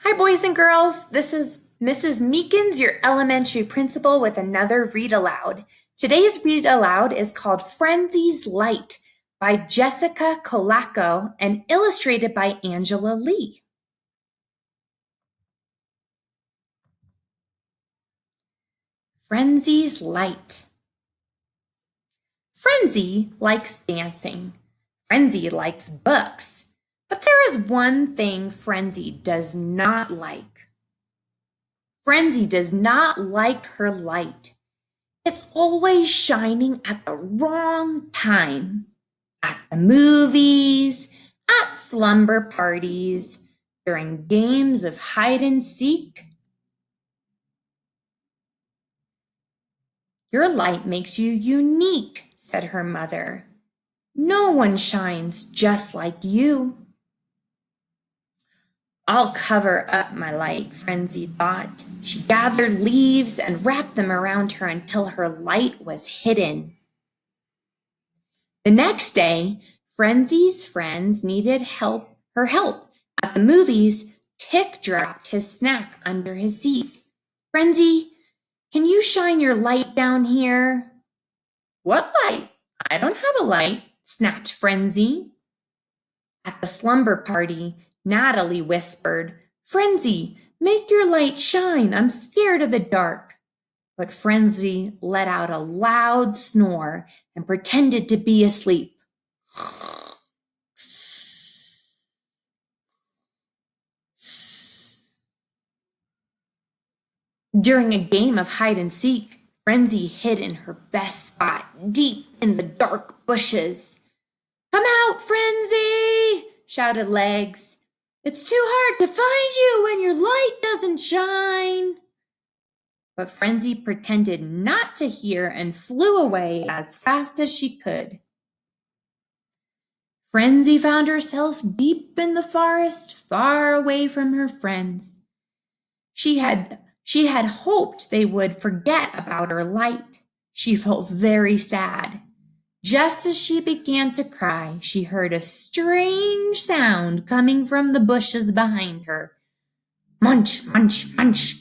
Hi, boys and girls. This is Mrs. Meekins, your elementary principal, with another Read Aloud. Today's Read Aloud is called Frienze's Light by Jessica Colaco and illustrated by Angela Lee. Frienze's Light. Frienze likes dancing. Frienze likes books. But there is one thing Frienze does not like. Frienze does not like her light. It's always shining at the wrong time. At the movies, at slumber parties, during games of hide and seek. Your light makes you unique, said her mother. No one shines just like you. I'll cover up my light, Frienze thought. She gathered leaves and wrapped them around her until her light was hidden. The next day, Frienze's friends needed her help. At the movies, Tick dropped his snack under his seat. Frienze, can you shine your light down here? What light? I don't have a light, snapped Frienze. At the slumber party, Natalie whispered, Frienze, make your light shine. I'm scared of the dark. But Frienze let out a loud snore and pretended to be asleep. During a game of hide and seek, Frienze hid in her best spot, deep in the dark bushes. Come out, Frienze! Shouted Legs. It's too hard to find you when your light doesn't shine. But Frienze pretended not to hear and flew away as fast as she could. Frienze found herself deep in the forest, far away from her friends. She had hoped they would forget about her light. She felt very sad. Just as she began to cry, she heard a strange sound coming from the bushes behind her. Munch, munch, munch.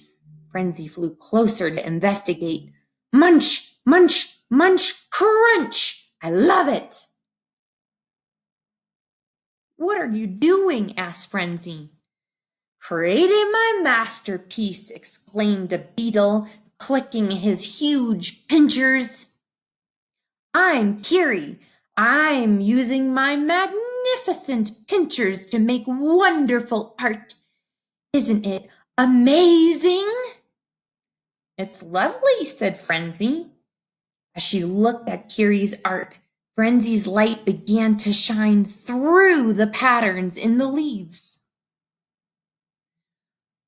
Frienze flew closer to investigate. Munch, munch, munch, crunch. I love it. What are you doing? Asked Frienze. Creating my masterpiece, exclaimed a beetle, clicking his huge pincers. I'm Kiri. I'm using my magnificent pincers to make wonderful art. Isn't it amazing? It's lovely, said Frienze. As she looked at Kiri's art, Frienze's light began to shine through the patterns in the leaves.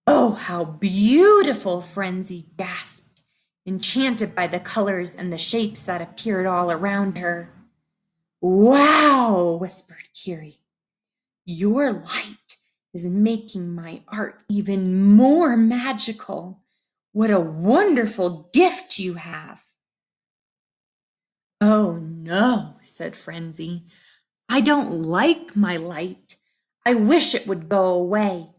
Oh, how beautiful, Frienze gasped, enchanted by the colors and the shapes that appeared all around her. Wow, whispered Kiri. Your light is making my art even more magical. What a wonderful gift you have. Oh, no, said Frienze. I don't like my light. I wish it would go away.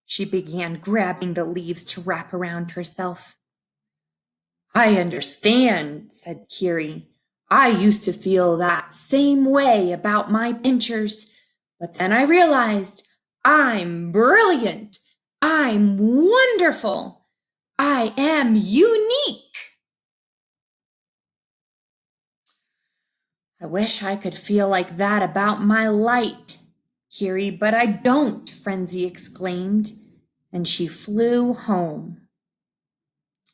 She began grabbing the leaves to wrap around herself. I understand, said Kiri. I used to feel that same way about my pincers, but then I realized I'm brilliant. I'm wonderful. I am unique. I wish I could feel like that about my light, Kiri, but I don't, Frienze exclaimed, and she flew home.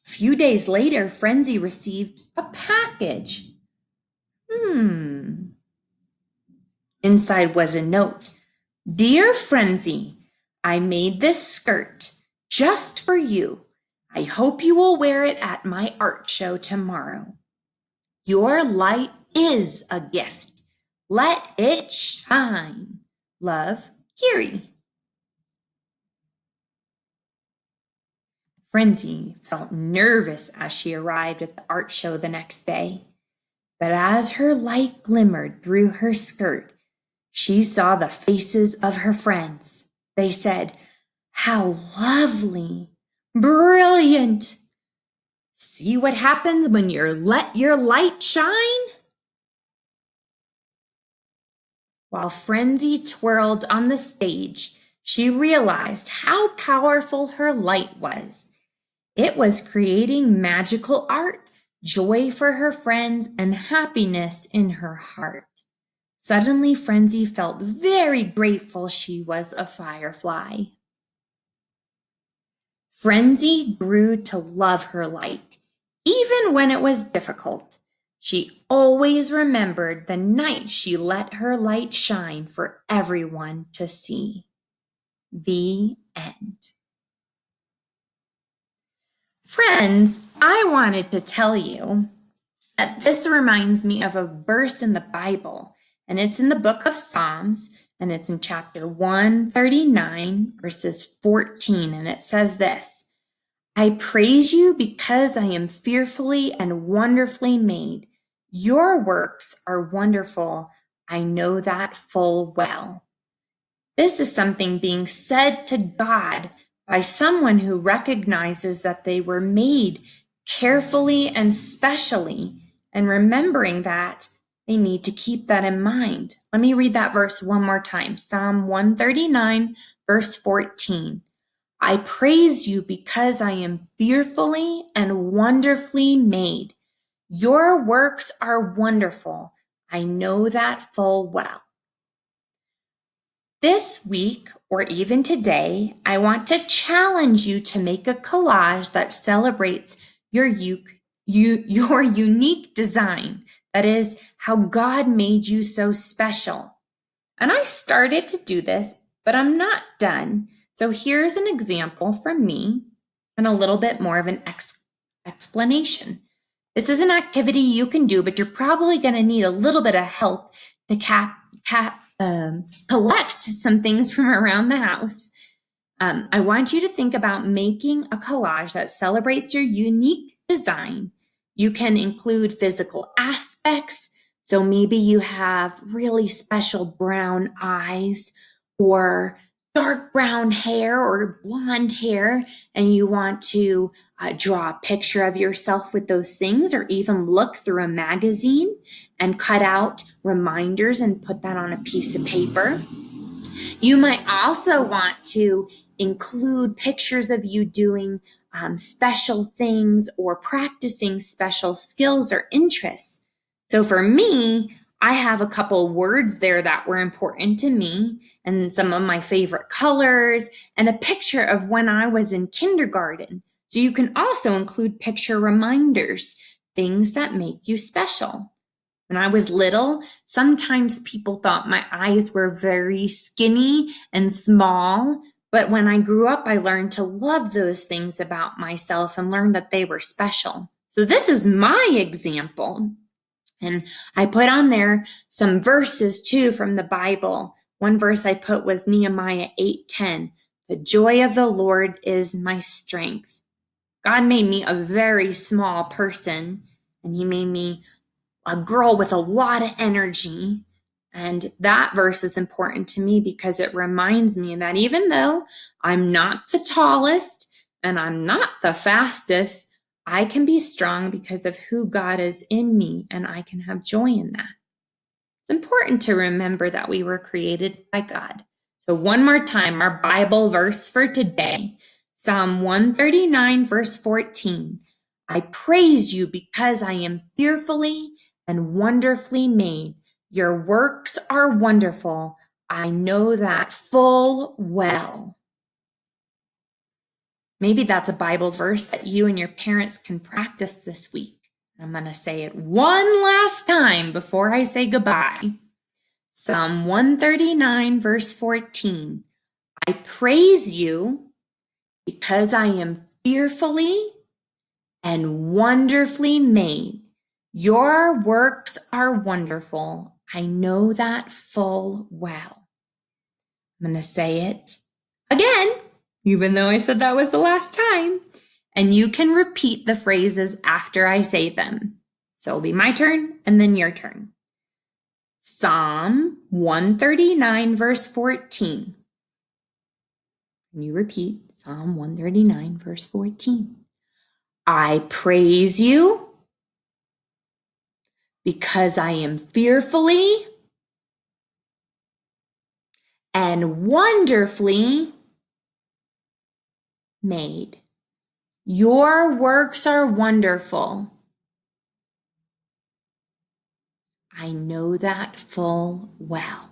A few days later, Frienze received a package. Inside was a note. Dear Frienze, I made this skirt just for you. I hope you will wear it at my art show tomorrow. Your light is a gift. Let it shine. Love, Kiri. Frienze felt nervous as she arrived at the art show the next day. But as her light glimmered through her skirt, she saw the faces of her friends. They said, How lovely! Brilliant! See what happens when you let your light shine? While Frienze twirled on the stage, she realized how powerful her light was. It was creating magical art, joy for her friends, and happiness in her heart. Suddenly, Frienze felt very grateful she was a firefly. Frienze grew to love her light, even when it was difficult. She always remembered the night she let her light shine for everyone to see. The end. Friends, I wanted to tell you that this reminds me of a verse in the Bible, and it's in the book of Psalms, and it's in chapter 139, verses 14, and it says this: I praise you because I am fearfully and wonderfully made. Your works are wonderful. I know that full well. This is something being said to God by someone who recognizes that they were made carefully and specially, and remembering that they need to keep that in mind. Let me read that verse one more time. Psalm 139, verse 14. I praise you because I am fearfully and wonderfully made. Your works are wonderful. I know that full well. This week, or even today, I want to challenge you to make a collage that celebrates your unique design. That is, how God made you so special. And I started to do this, but I'm not done. So here's an example from me and a little bit more of an explanation. This is an activity you can do, but you're probably going to need a little bit of help to collect some things from around the house. I want you to think about making a collage that celebrates your unique design. You can include physical aspects. So maybe you have really special brown eyes or dark brown hair or blonde hair, and you want to draw a picture of yourself with those things, or even look through a magazine and cut out reminders and put that on a piece of paper. You might also want to include pictures of you doing special things or practicing special skills or interests. So for me, I have a couple words there that were important to me, and some of my favorite colors, and a picture of when I was in kindergarten. So you can also include picture reminders, things that make you special. When I was little, sometimes people thought my eyes were very skinny and small. But when I grew up, I learned to love those things about myself and learned that they were special. So this is my example. And I put on there some verses too from the Bible. One verse I put was Nehemiah 8:10. The joy of the Lord is my strength. God made me a very small person, and he made me a girl with a lot of energy. And that verse is important to me because it reminds me that even though I'm not the tallest and I'm not the fastest, I can be strong because of who God is in me, and I can have joy in that. It's important to remember that we were created by God. So one more time, our Bible verse for today, Psalm 139, verse 14. I praise you because I am fearfully and wonderfully made. Your works are wonderful. I know that full well. Maybe that's a Bible verse that you and your parents can practice this week. I'm going to say it one last time before I say goodbye. Psalm 139, verse 14. I praise you because I am fearfully and wonderfully made. Your works are wonderful. I know that full well. I'm going to say it again, even though I said that was the last time. And you can repeat the phrases after I say them. So it'll be my turn and then your turn. Psalm 139, verse 14. And you repeat Psalm 139, verse 14. I praise you because I am fearfully and wonderfully made. Your works are wonderful. I know that full well.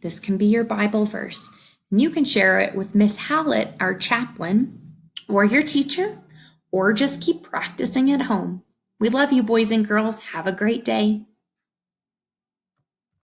This can be your Bible verse. And you can share it with Miss Hallett, our chaplain, or your teacher, or just keep practicing at home. We love you, boys and girls. Have a great day.